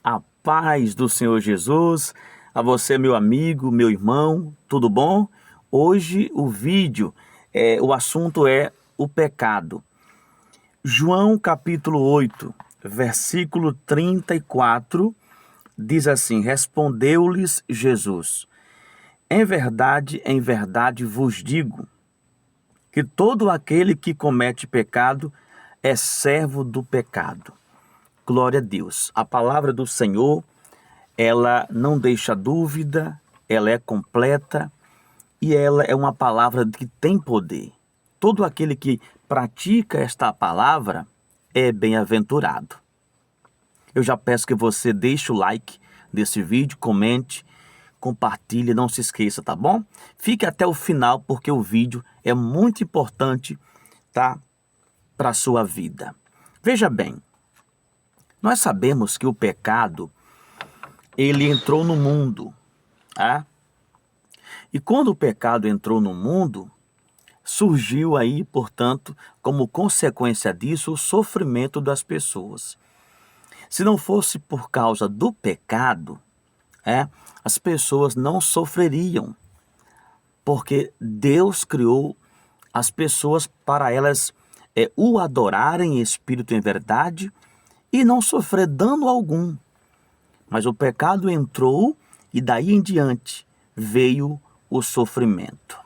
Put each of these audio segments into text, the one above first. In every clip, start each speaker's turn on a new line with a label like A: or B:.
A: A paz do Senhor Jesus, a você, meu amigo, meu irmão, tudo bom? Hoje o assunto é o pecado. João capítulo 8, versículo 34, diz assim: Respondeu-lhes Jesus: em verdade vos digo, que todo aquele que comete pecado é servo do pecado. Glória a Deus. A palavra do Senhor, ela não deixa dúvida, ela é completa e ela é uma palavra que tem poder. Todo aquele que pratica esta palavra é bem-aventurado. Eu já peço que você deixe o like desse vídeo, comente, compartilhe, não se esqueça, tá bom? Fique até o final porque o vídeo é muito importante, tá? Para a sua vida. Veja bem, nós sabemos que o pecado, ele entrou no mundo, tá? E quando o pecado entrou no mundo, surgiu aí, portanto, como consequência disso, o sofrimento das pessoas. Se não fosse por causa do pecado, as pessoas não sofreriam, porque Deus criou as pessoas para elas o adorarem em espírito e em verdade e não sofrer dano algum. Mas o pecado entrou e daí em diante veio o sofrimento.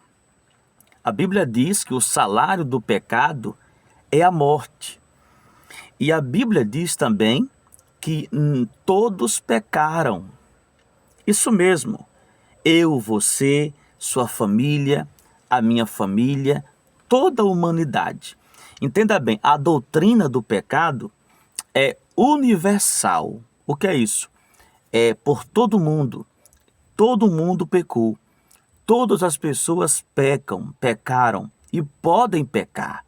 A: A Bíblia diz que o salário do pecado é a morte. E a Bíblia diz também que todos pecaram. Isso mesmo. Eu, você, sua família, a minha família, toda a humanidade. Entenda bem, a doutrina do pecado é universal. O que é isso? É por todo mundo. Todo mundo pecou. Todas as pessoas pecaram e podem pecar.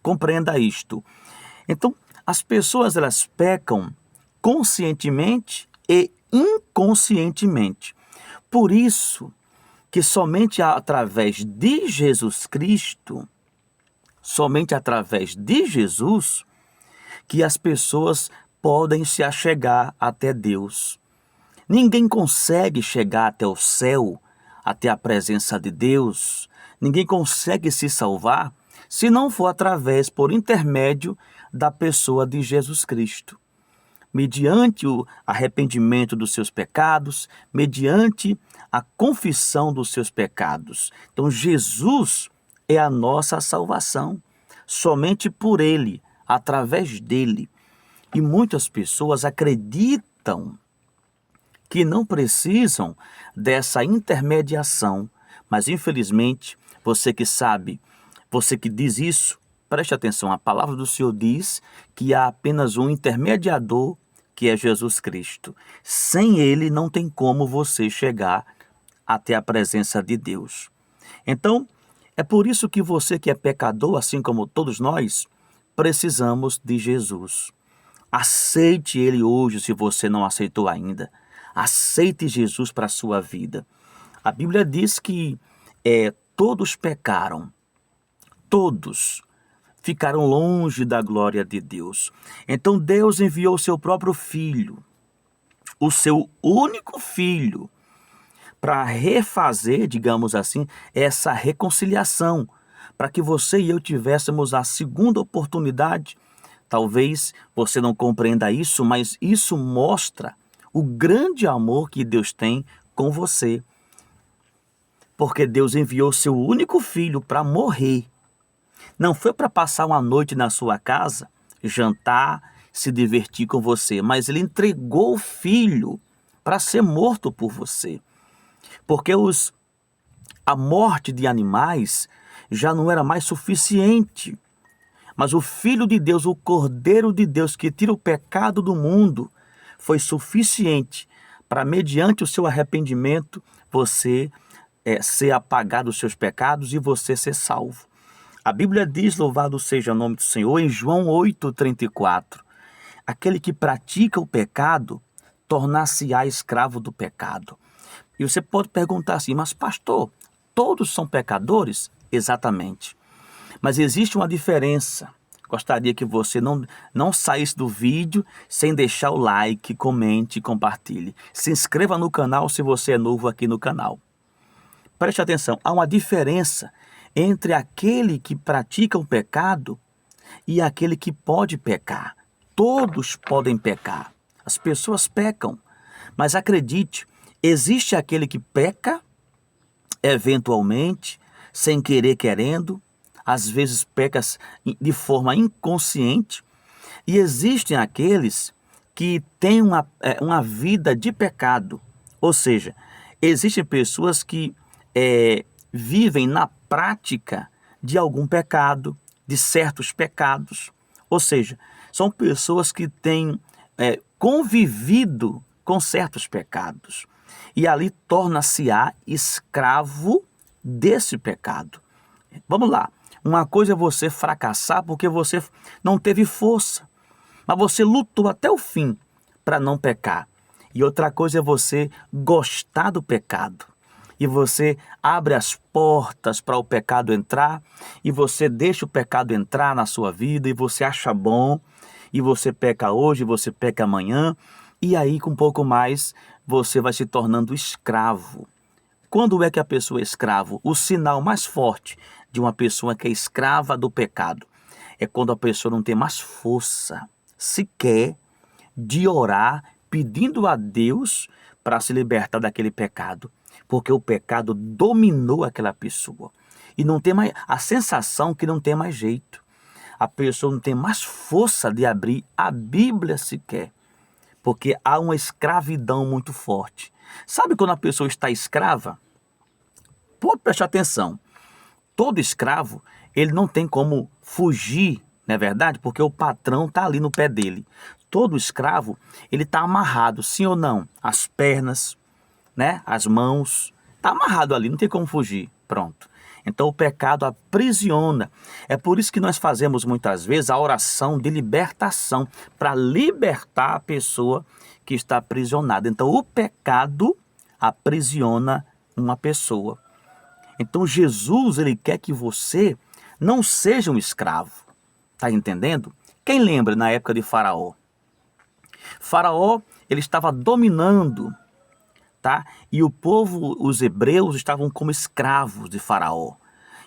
A: Compreenda isto. Então, as pessoas elas pecam conscientemente e inconscientemente. Por isso que somente através de Jesus, que as pessoas podem se achegar até Deus. Ninguém consegue chegar até o céu, até a presença de Deus. Ninguém consegue se salvar se não for por intermédio da pessoa de Jesus Cristo. Mediante o arrependimento dos seus pecados, mediante a confissão dos seus pecados. Então, Jesus é a nossa salvação. Somente por Ele, através dele. E muitas pessoas acreditam que não precisam dessa intermediação. Mas, infelizmente, você que sabe, você que diz isso, preste atenção, a palavra do Senhor diz que há apenas um intermediador, que é Jesus Cristo. Sem Ele não tem como você chegar até a presença de Deus. Então, é por isso que você que é pecador, assim como todos nós, precisamos de Jesus. Aceite Ele hoje, se você não aceitou ainda. Aceite Jesus para a sua vida. A Bíblia diz que todos pecaram, todos ficaram longe da glória de Deus. Então Deus enviou o seu próprio Filho, o seu único Filho, para refazer, digamos assim, essa reconciliação, para que você e eu tivéssemos a segunda oportunidade. Talvez você não compreenda isso, mas isso mostra o grande amor que Deus tem com você. Porque Deus enviou seu único filho para morrer. Não foi para passar uma noite na sua casa, jantar, se divertir com você, mas ele entregou o filho para ser morto por você. Porque a morte de animais já não era mais suficiente. Mas o Filho de Deus, o Cordeiro de Deus que tira o pecado do mundo, foi suficiente para, mediante o seu arrependimento, você ser apagado dos seus pecados e você ser salvo. A Bíblia diz, louvado seja o nome do Senhor, em João 8,34, aquele que pratica o pecado, tornar-se-á escravo do pecado. E você pode perguntar assim, mas pastor, todos são pecadores? Exatamente. Mas existe uma diferença Gostaria que você não saísse do vídeo sem deixar o like, comente e compartilhe. Se inscreva no canal se você é novo aqui no canal. Preste atenção, há uma diferença entre aquele que pratica o pecado e aquele que pode pecar. Todos podem pecar. As pessoas pecam. Mas acredite, existe aquele que peca, eventualmente, sem querer querendo, às vezes peca de forma inconsciente, e existem aqueles que têm uma vida de pecado. Ou seja, existem pessoas que vivem na prática de algum pecado, de certos pecados. Ou seja, são pessoas que têm convivido com certos pecados. E ali torna-se-á escravo desse pecado. Vamos lá. Uma coisa é você fracassar porque você não teve força, mas você lutou até o fim para não pecar. E outra coisa é você gostar do pecado. E você abre as portas para o pecado entrar, e você deixa o pecado entrar na sua vida, e você acha bom, e você peca hoje, você peca amanhã, e aí com um pouco mais você vai se tornando escravo. Quando é que a pessoa é escravo? O sinal mais forte de uma pessoa que é escrava do pecado é quando a pessoa não tem mais força sequer de orar pedindo a Deus para se libertar daquele pecado. Porque o pecado dominou aquela pessoa. E não tem mais a sensação que não tem mais jeito. A pessoa não tem mais força de abrir a Bíblia sequer. Porque há uma escravidão muito forte. Sabe quando a pessoa está escrava? Pode prestar atenção. Todo escravo, ele não tem como fugir, não é verdade? Porque o patrão está ali no pé dele. Todo escravo, ele está amarrado, sim ou não? As pernas, né? As mãos, está amarrado ali, não tem como fugir. Pronto. Então o pecado aprisiona. É por isso que nós fazemos muitas vezes a oração de libertação, para libertar a pessoa que está aprisionada. Então o pecado aprisiona uma pessoa. Então Jesus, ele quer que você não seja um escravo. Está entendendo? Quem lembra na época de Faraó? Faraó, ele estava dominando, tá? E o povo, os hebreus, estavam como escravos de Faraó.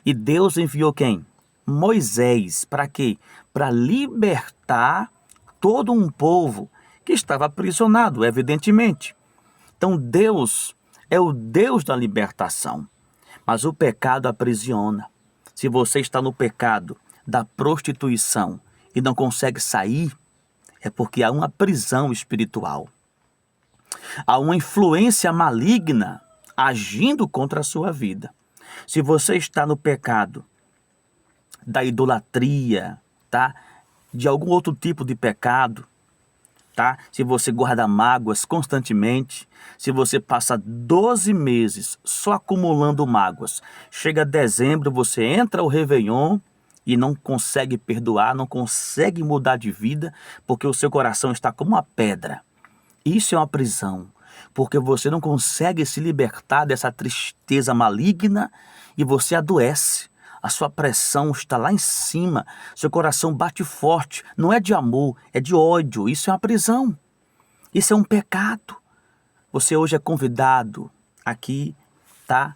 A: E Deus enviou quem? Moisés. Para quê? Para libertar todo um povo que estava aprisionado, evidentemente. Então Deus é o Deus da libertação. Mas o pecado aprisiona. Se você está no pecado da prostituição e não consegue sair, é porque há uma prisão espiritual. Há uma influência maligna agindo contra a sua vida. Se você está no pecado da idolatria, tá? De algum outro tipo de pecado, tá? Se você guarda mágoas constantemente, se você passa 12 meses só acumulando mágoas, chega dezembro, você entra o Réveillon e não consegue perdoar, não consegue mudar de vida, porque o seu coração está como uma pedra. Isso é uma prisão, porque você não consegue se libertar dessa tristeza maligna e você adoece. A sua pressão está lá em cima, seu coração bate forte, não é de amor, é de ódio. Isso é uma prisão, isso é um pecado. Você hoje é convidado aqui, tá?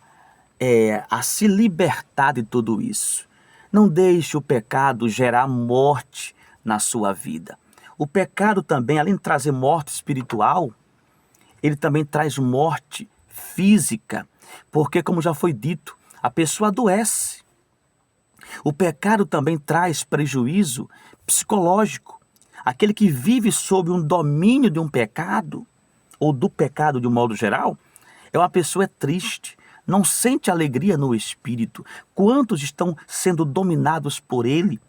A: A se libertar de tudo isso. Não deixe o pecado gerar morte na sua vida. O pecado também, além de trazer morte espiritual, ele também traz morte física, porque, como já foi dito, a pessoa adoece. O pecado também traz prejuízo psicológico. Aquele que vive sob um domínio de um pecado, ou do pecado de um modo geral, é uma pessoa triste, não sente alegria no espírito. Quantos estão sendo dominados por ele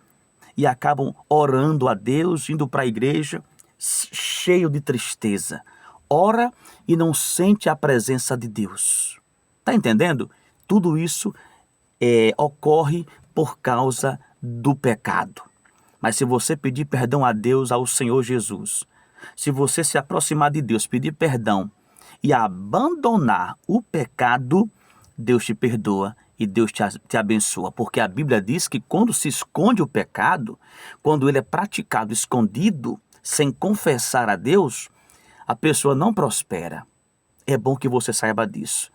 A: e acabam orando a Deus, indo para a igreja, cheio de tristeza? Ora e não sente a presença de Deus. Está entendendo? Tudo isso ocorre por causa do pecado. Mas se você pedir perdão a Deus, ao Senhor Jesus, se você se aproximar de Deus, pedir perdão e abandonar o pecado, Deus te perdoa e Deus te abençoa, porque a Bíblia diz que quando se esconde o pecado, quando ele é praticado escondido, sem confessar a Deus, a pessoa não prospera. É bom que você saiba disso,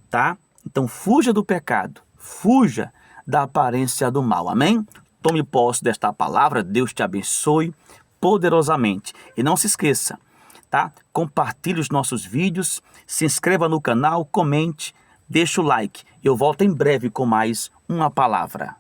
A: tá? Então fuja do pecado, fuja da aparência do mal, amém? Tome posse desta palavra, Deus te abençoe poderosamente. E não se esqueça, tá? Compartilhe os nossos vídeos, se inscreva no canal, comente, deixa o like. Eu volto em breve com mais uma palavra.